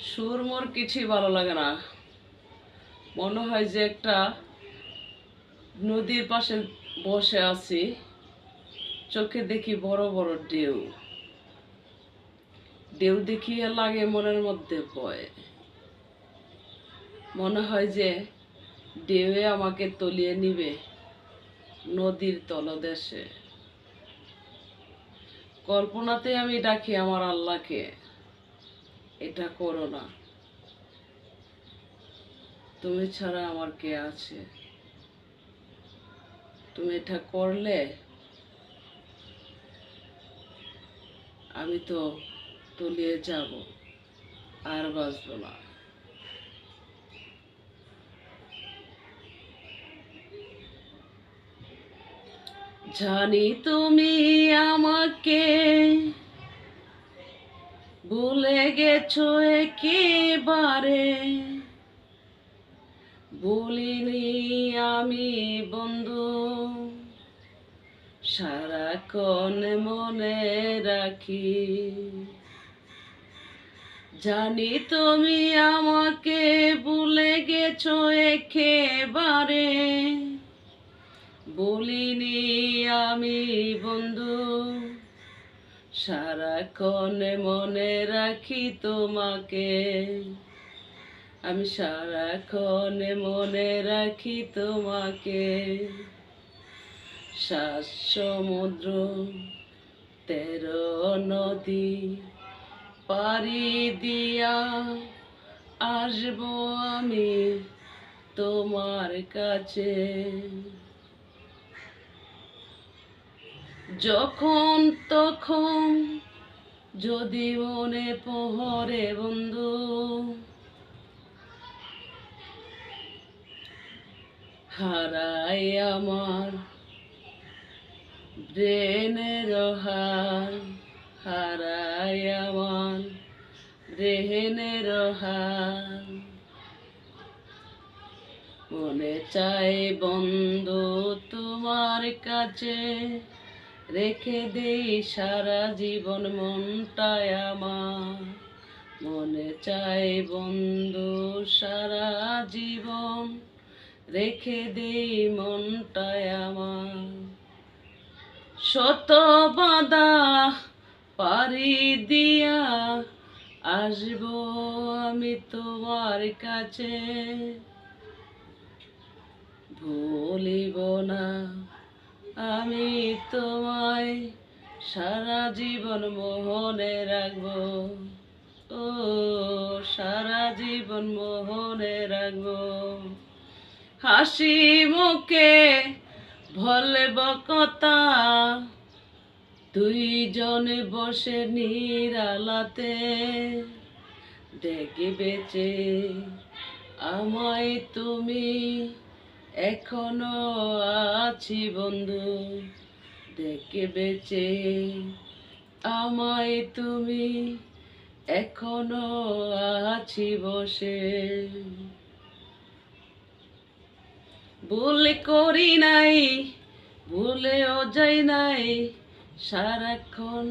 সুর মোর কিছুই ভালো লাগে না। মনে হয় যে একটা নদীর পাশে বসে আছি, চোখে দেখি বড় বড় ঢেউ। ঢেউ দেখিয়ে লাগে মনের মধ্যে ভয়। মনে হয় যে ঢেউয়ে আমাকে তলিয়ে নিবে নদীর তলদেশে। কল্পনাতে আমি ডাকি আমার আল্লাহকে, এটা করো না, তুমি ছাড়া আমার কে আছে। তুমি এটা করলে আমি তো তলিয়ে যাব, আর বাঁচব না। জানি তুমি আমাকে ভুলে গেছো একেবারে, বলিনি আমি বন্ধু, সারাক্ষণ মনে রাখি। জানি তুমি আমাকে ভুলে গেছো একেবারে, বলিনি আমি বন্ধু, সারাক্ষণ মনে রাখি তোমাকে। আমি সারাক্ষণ মনে রাখি তোমাকে। 7 সমুদ্র 13 নদী পাড়ি দিয়া আসবো আমি তোমার কাছে। যখন তখন যদি মনে পড়ে বন্ধু, হারাই আমার ব্রেনের হার, হারাই আমার ব্রেনের হার। মনে চাই বন্ধু তোমার কাছে, রেখে দেই সারা জীবন মনটায় আমার। মনে চাই বন্ধু সারা জীবন, রেখে দেই মনটায় আমার। শত বাধা পাড়ি দিয়া আসবো আমি তোমার কাছে। ভুলিব না আমি তোমায়, সারা জীবন মোহনে রাখবো। ও সারা জীবন মোহনে রাখবো। হাসি মুখে বলব কথা, দুইজনে বসে নিরালাতে, দেখবে যে আমায় তুমি, এখনো আছি বন্ধু। দেখবে যে আমায় তুমি, এখনো আছি বসে। ভুল করি নাই, ভুলেও যাই নাই, সারাক্ষণ